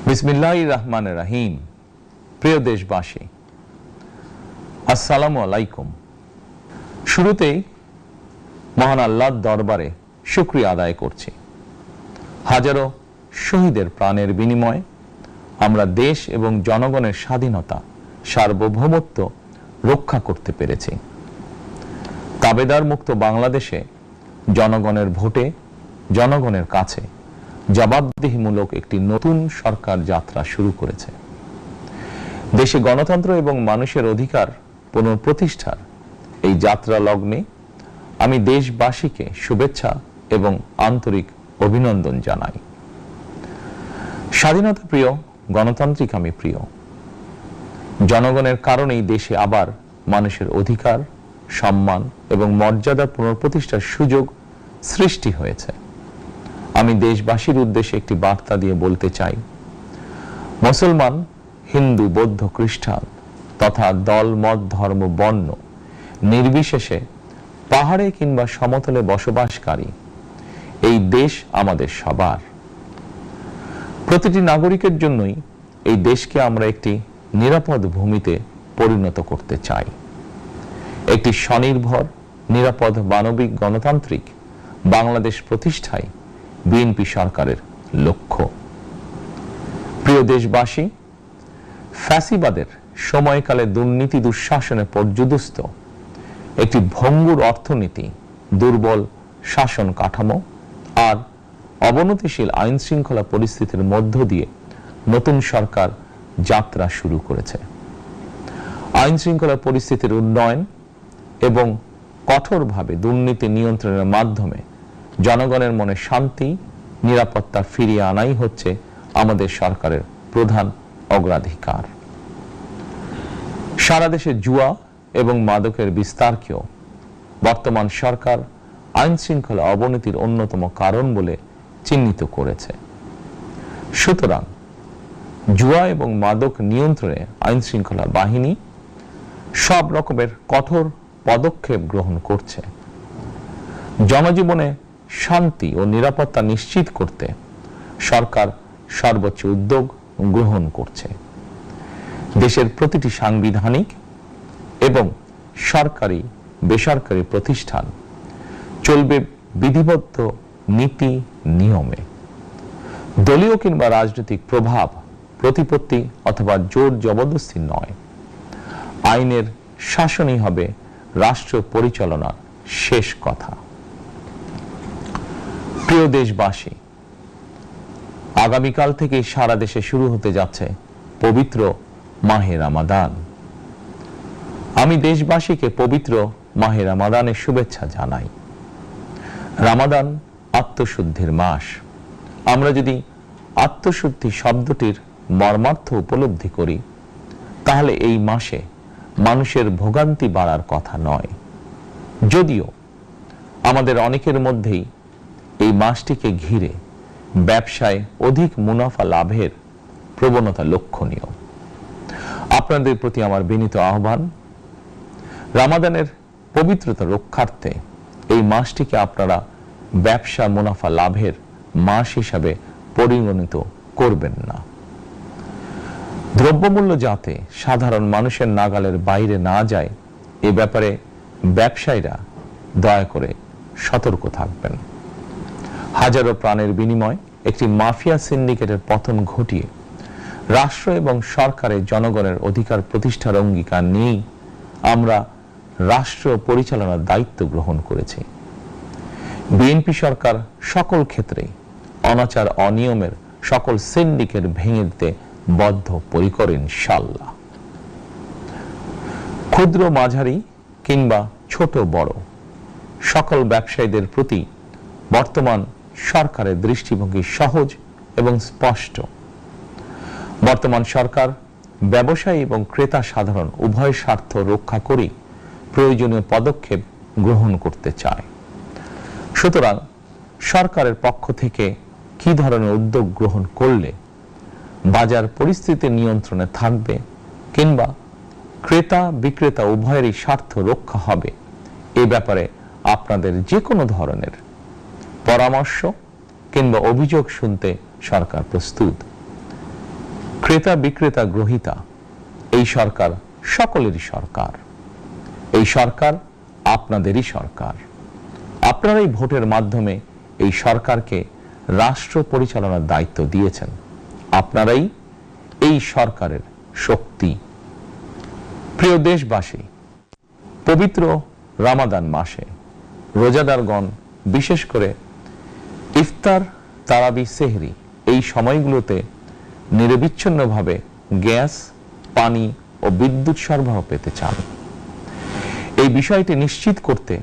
বিসমিল্লাহির রহমানির রহিম। প্রিয় দেশবাসী, আসসালামু আলাইকুম। শুরুতেই মহান আল্লাহর দরবারে শুকরিয়া আদায় করছি। হাজারো শহীদের প্রাণের বিনিময়ে আমরা দেশ এবং জনগণের স্বাধীনতা, সার্বভৌমত্ব রক্ষা করতে পেরেছি। তাবেদার মুক্ত বাংলাদেশে জনগণের ভোটে জনগণের কাছে জবাবদিহিমূলক একটি নতুন সরকার যাত্রা শুরু করেছে। দেশে গণতন্ত্র এবং মানুষের অধিকার পুনঃপ্রতিষ্ঠার এই যাত্রা লগ্নে আমি দেশবাসীকে শুভেচ্ছা এবং আন্তরিক অভিনন্দন জানাই। স্বাধীনতা প্রিয়, গণতান্ত্রিক আমি প্রিয়। জনগণের কারণেই দেশে আবার মানুষের অধিকার, সম্মান এবং মর্যাদা পুনঃপ্রতিষ্ঠার সুযোগ সৃষ্টি হয়েছে। আমি দেশবাসীর উদ্দেশ্যে একটি বার্তা দিয়ে বলতে চাই, মুসলমান, হিন্দু, বৌদ্ধ, খ্রিস্টান তথা দল, মত, ধর্ম, বর্ণ নির্বিশেষে পাহাড়ে কিংবা সমতলে বসবাসকারী এই দেশ আমাদের সবার। প্রতিটি নাগরিকের জন্যই এই দেশকে আমরা একটি নিরাপদ ভূমিতে পরিণত করতে চাই, একটি স্বনির্ভর, নিরাপদ, মানবিক, গণতান্ত্রিক বাংলাদেশ প্রতিষ্ঠায় বিএনপি সরকারের লক্ষ্য। প্রিয় দেশবাসী, ফ্যাসিবাদের সময়কালে দুর্নীতি দুঃশাসনে পর্যুদস্ত একটি ভঙ্গুর অর্থনীতি, দুর্বল শাসন কাঠামো আর অবনতিশীল আইন শৃঙ্খলা পরিস্থিতির মধ্য দিয়ে নতুন সরকার যাত্রা শুরু করেছে। আইন শৃঙ্খলা পরিস্থিতির উন্নয়ন এবং কঠোরভাবে দুর্নীতি নিয়ন্ত্রণের মাধ্যমে জনগণের মনে শান্তি, নিরাপত্তা ফিরিয়ে আনাই হচ্ছে আমাদের সরকারের প্রধান অগ্রাধিকার। সারা দেশে জুয়া এবং মাদকের বিস্তারকেও বর্তমান সরকার আইন শৃঙ্খলা অবনতির অন্যতম কারণ বলে চিহ্নিত করেছে। সুতরাং জুয়া এবং মাদক নিয়ন্ত্রণে আইন শৃঙ্খলা বাহিনী সব রকমের কঠোর পদক্ষেপ গ্রহণ করছে। জনজীবনে শান্তি ও নিরাপত্তা নিশ্চিত করতে সরকার সর্বোচ্চ উদ্যোগ গ্রহণ করছে। দেশের প্রতিটি সাংবিধানিক এবং সরকারি বেসরকারি প্রতিষ্ঠান চলবে বিধিবদ্ধ নীতি নিয়মে। দলীয় কিংবা রাজনৈতিক প্রভাব, প্রতিপত্তি অথবা জোর জবরদস্তি নয়। আইনের শাসনই হবে রাষ্ট্র পরিচালনার শেষ কথা। প্রিয় দেশবাসী, আগামীকাল থেকে সারা দেশে শুরু হতে যাচ্ছে পবিত্র মাহে রমাদান। আমি দেশবাসীকে পবিত্র মাহে রমাদানের শুভেচ্ছা জানাই। রমাদান আত্মশুদ্ধির মাস। আমরা যদি আত্মশুদ্ধি শব্দটির মর্মার্থ উপলব্ধি করি, তাহলে এই মাসে মানুষের ভোগান্তি বাড়ার কথা নয়। যদিও আমাদের অনেকের মধ্যেই এই মাসটিকে ঘিরে ব্যবসায় অধিক মুনাফা লাভের প্রবণতা লক্ষণীয়। আপনাদের প্রতি আমার বিনীত আহ্বান, রমাদানের পবিত্রতা রক্ষার্থে এই মাসটিকে আপনারা ব্যবসা মুনাফা লাভের মাস হিসাবে পরিগণিত করবেন না। দ্রব্যমূল্য যাতে সাধারণ মানুষের নাগালের বাইরে না যায়, এ ব্যাপারে ব্যবসায়ীরা দয়া করে সতর্ক থাকবেন। হাজারো প্রাণের বিনিময়ে একটি মাফিয়া সিন্ডিকেটের পতন ঘটিয়ে রাষ্ট্র এবং সরকারের জনগণের অধিকার প্রতিষ্ঠার অঙ্গীকার নিয়েই আমরা রাষ্ট্র পরিচালনার দায়িত্ব গ্রহণ করেছি। বিএনপি সরকার সকল ক্ষেত্রে অনাচার অনিয়মের সকল সিন্ডিকেট ভেঙে দিতে বদ্ধপরিকর ইনশাআল্লাহ। ক্ষুদ্র, মাঝারি কিংবা ছোট বড় সকল ব্যবসায়ীদের প্রতি বর্তমান সরকারের দৃষ্টিভঙ্গি সহজ এবং স্পষ্ট। বর্তমান সরকার ব্যবসায়ী এবং ক্রেতা সাধারণ উভয় স্বার্থ রক্ষা করে প্রয়োজনীয় পদক্ষেপ গ্রহণ করতে চায়। সুতরাং সরকারের পক্ষ থেকে কি ধরনের উদ্যোগ গ্রহণ করলে বাজার পরিস্থিতি নিয়ন্ত্রণে থাকবে কিংবা ক্রেতা বিক্রেতা উভয়েরই স্বার্থ রক্ষা হবে, এ ব্যাপারে আপনাদের যে কোনো ধরনের পরামর্শ কিংবা অভিযোগ শুনতে সরকার প্রস্তুত। ক্রেতা বিক্রেতা গ্রহীতা এই সরকার সকলেরই সরকার। এই সরকার আপনাদেরই সরকার। আপনারাই ভোটের মাধ্যমে এই সরকারকে রাষ্ট্র পরিচালনার দায়িত্ব দিয়েছেন। আপনারাই এই সরকারের শক্তি। প্রিয় দেশবাসী, পবিত্র রমাদান মাসে রোজাদারগণ বিশেষ করে ইফতার, তারাবি, সেহরি এই সময়গুলোতে নিরবিচ্ছিন্নভাবে গ্যাস, পানি ও বিদ্যুৎ সরবরাহ পেতে চান। এই বিষয়টি নিশ্চিত করতে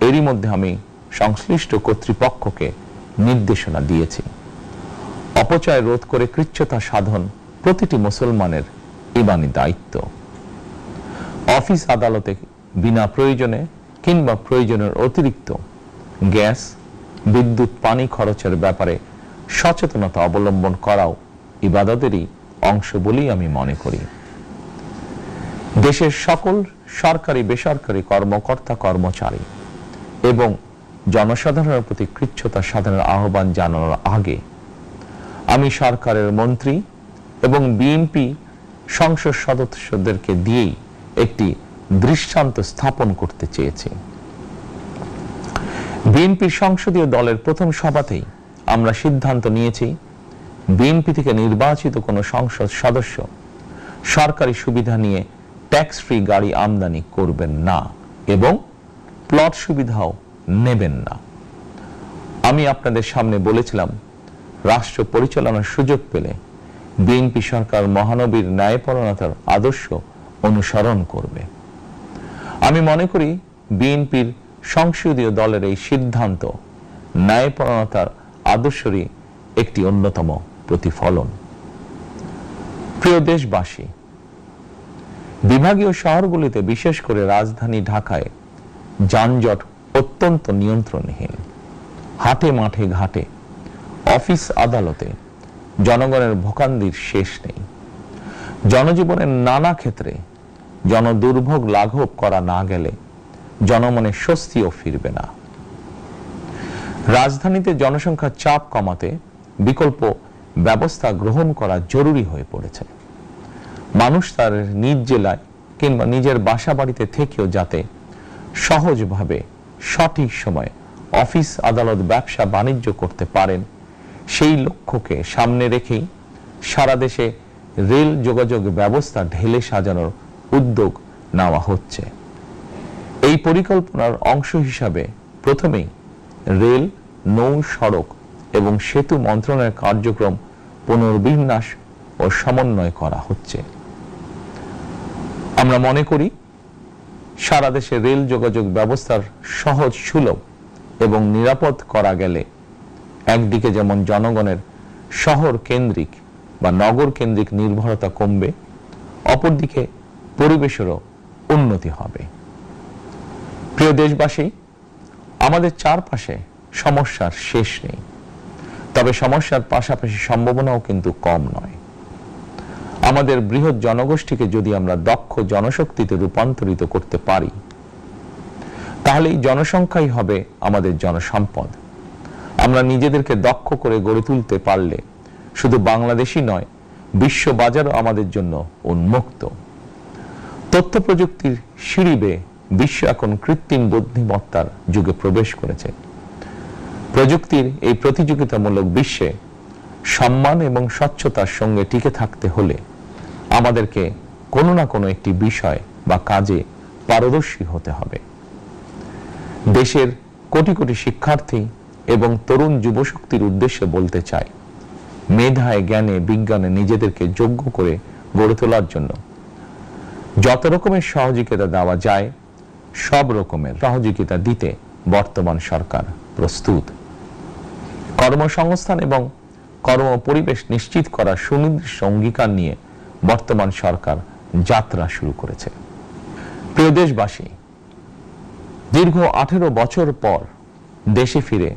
এরই মধ্যে আমি সংশ্লিষ্ট কর্তৃপক্ষকে নির্দেশনা দিয়েছি। অপচয় রোধ করে কৃচ্ছ্রতা সাধন প্রতিটি মুসলমানের ঈমানি দায়িত্ব। অফিস আদালতে বিনা প্রয়োজনে কিংবা প্রয়োজনের অতিরিক্ত গ্যাস, বিদ্যুৎ, পানি খরচের ব্যাপারে সচেতনতা অবলম্বন করাও ইবাদতেরই অংশ বলেই আমি মনে করি। দেশের সকল সরকারি বেসরকারি কর্মকর্তা কর্মচারী এবং জনসাধারণের প্রতি কৃচ্ছ্রতা সাধনের আহ্বান জানানোর আগে আমি সরকারের মন্ত্রী এবং বিএনপি সংসদ সদস্যদেরকে দিয়েই একটি দৃষ্টান্ত স্থাপন করতে চেয়েছি। বিএনপি সংসদীয় দলের প্রথম সভাতেই আমরা সিদ্ধান্ত নিয়েছি বিএনপি থেকে নির্বাচিত কোনো সংসদ সদস্য সরকারি সুবিধা নিয়ে ট্যাক্স ফ্রি গাড়ি আমদানি করবেন না এবং প্লট সুবিধাও নেবেন না। আমি আপনাদের সামনে বলেছিলাম রাষ্ট্র পরিচালনার সুযোগ পেলে বিএনপি সরকার মহানবীর ন্যায়পরায়ণতার আদর্শ অনুসরণ করবে। আমি মনে করি বিএনপির সংসদীয় দলের এই সিদ্ধান্ত ন্যায়পরায়ণতার আদর্শেরই একটি অন্যতম প্রতিফলন। প্রিয় দেশবাসী, বিভাগীয় শহরগুলিতে বিশেষ করে রাজধানী ঢাকায় যানজট অত্যন্ত নিয়ন্ত্রণহীন। হাটে মাঠে ঘাটে, অফিস আদালতে জনগণের ভোগান্তির শেষ নেই। জনজীবনের নানা ক্ষেত্রে জনদুর্ভোগ লাঘব করা না গেলে জনমনে স্বস্তিও ফিরবে না। রাজধানীতে জনসংখ্যার চাপ কমাতে বিকল্প ব্যবস্থা গ্রহণ করা জরুরি হয়ে পড়েছে। মানুষ তার নিজ জেলায় কিংবা নিজের বাসা বাড়িতে থেকেও যাতে সহজভাবে সঠিক সময়ে অফিস, আদালত, ব্যবসা বাণিজ্য করতে পারেন, সেই লক্ষ্যকে সামনে রেখেই সারা দেশে রেল যোগাযোগ ব্যবস্থা ঢেলে সাজানোর উদ্যোগ নেওয়া হচ্ছে। এই পরিকল্পনার অংশ হিসাবে প্রথমেই রেল, নৌ, সড়ক এবং সেতু মন্ত্রণালয়ের কার্যক্রম পুনর্বিন্যাস ও সমন্বয় করা হচ্ছে। আমরা মনে করি সারা দেশে রেল যোগাযোগ ব্যবস্থার সহজ, সুলভ এবং নিরাপদ করা গেলে একদিকে যেমন জনগণের শহর কেন্দ্রিক বা নগর কেন্দ্রিক নির্ভরতা কমবে, অপরদিকে পরিবেশেরও উন্নতি হবে। প্রিয় দেশবাসী, আমাদের চারপাশে সমস্যার শেষ নেই, তবে সমস্যার পাশাপাশি সম্ভাবনাও কিন্তু কম নয়। আমাদের বৃহৎ জনগোষ্ঠীকে যদি আমরা দক্ষ জনশক্তিতে রূপান্তরিত করতে পারি, তাহলে এই জনসংখ্যাই হবে আমাদের জনসম্পদ। আমরা নিজেদেরকে দক্ষ করে গড়ে তুলতে পারলে শুধু বাংলাদেশই নয়, বিশ্ব বাজারও আমাদের জন্য উন্মুক্ত। তথ্য প্রযুক্তির সিঁড়ি বেয়ে বিশ্ব এখন কৃত্রিম বুদ্ধিমত্তার যুগে প্রবেশ করেছে। প্রযুক্তির এই প্রতিযোগিতামূলক বিশ্বে সম্মান এবং স্বচ্ছতার সঙ্গে টিকে থাকতে হলে আমাদেরকে কোনো না কোনো একটি বিষয় বা কাজে পারদর্শী হতে হবে। দেশের কোটি কোটি শিক্ষার্থী এবং তরুণ যুবশক্তির উদ্দেশ্যে বলতে চাই, মেধায়, জ্ঞানে, বিজ্ঞানে নিজেদেরকে যোগ্য করে গড়ে তোলার জন্য যত রকমের সহযোগিতা দেওয়া যায় সব রকমের সহযোগিতা দিতে বর্তমান সরকার প্রস্তুত। কর্মসংস্থান এবং কর্ম পরিবেশ নিশ্চিত করার সুনির্দিষ্ট অঙ্গীকার নিয়ে বর্তমান সরকার যাত্রা শুরু করেছে। প্রিয় দেশবাসী, দীর্ঘ 18 বছর পর দেশে ফিরে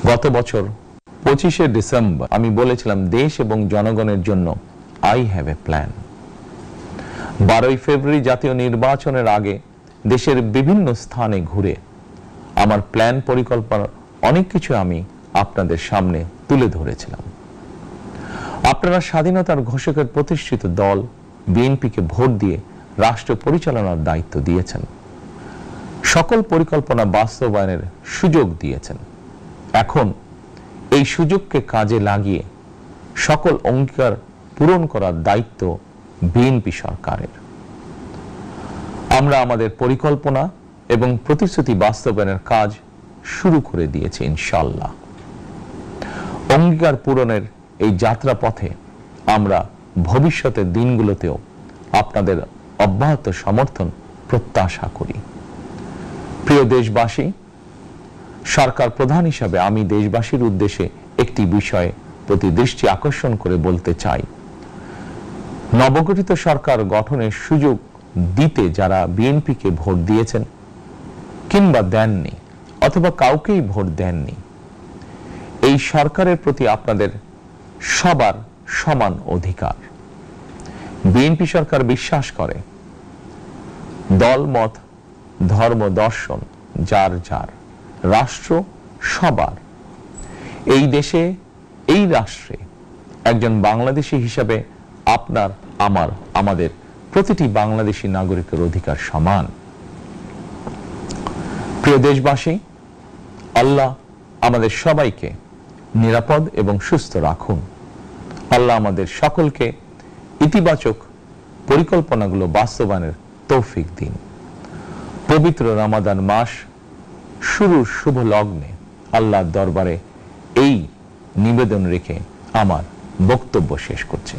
গত বছর 25শে ডিসেম্বর আমি বলেছিলাম দেশ এবং জনগণের জন্য আই হ্যাভ এ প্ল্যান। 12ই ফেব্রুয়ারি জাতীয় নির্বাচনের আগে দেশের বিভিন্ন স্থানে ঘুরে আমার প্ল্যান, পরিকল্পনার অনেক কিছু আমি আপনাদের সামনে তুলে ধরেছিলাম। আপনারা স্বাধীনতার ঘোষকের প্রতিষ্ঠিত দল বিএনপিকে ভোট দিয়ে রাষ্ট্র পরিচালনার দায়িত্ব দিয়েছেন, সকল পরিকল্পনা বাস্তবায়নের সুযোগ দিয়েছেন। এখন এই সুযোগকে কাজে লাগিয়ে সকল অঙ্গীকার পূরণ করার দায়িত্ব বিএনপি সরকারের। আমরা আমাদের পরিকল্পনা এবং প্রতিশ্রুতি বাস্তবায়নের কাজ শুরু করে দিয়েছি ইনশাআল্লাহ। অঙ্গীকার পূরণের এই যাত্রা পথে আমরা ভবিষ্যতের দিনগুলোতেও আপনাদের অব্যাহত সমর্থন প্রত্যাশা করি। প্রিয় দেশবাসী, সরকার প্রধান হিসাবে আমি দেশবাসীর উদ্দেশ্যে একটি বিষয়ে প্রতি দৃষ্টি আকর্ষণ করে বলতে চাই। নবগঠিত সরকার গঠনের সুযোগ দিতে যারা বিএনপিকে ভোট দিয়েছেন কিংবা দেননি অথবা কাউকেই ভোট দেননি, এই সরকারের প্রতি আপনাদের সবার সমান অধিকার। বিএনপি সরকার বিশ্বাস করে দলমত ধর্ম দর্শন যার যার, রাষ্ট্র সবার। এই দেশে এই রাষ্ট্রে একজন বাংলাদেশী হিসাবে আপনার আমার আমাদের প্রতিটি বাংলাদেশী নাগরিকের অধিকার সমান। প্রিয় দেশবাসী, আল্লাহ আমাদের সবাইকে নিরাপদ এবং সুস্থ রাখুন। আল্লাহ আমাদের সকলকে ইতিবাচক পরিকল্পনাগুলো বাস্তবায়নের তৌফিক দিন। পবিত্র রমাদান মাস শুরুর শুভ লগ্নে আল্লাহর দরবারে এই নিবেদন রেখে আমার বক্তব্য শেষ করছি।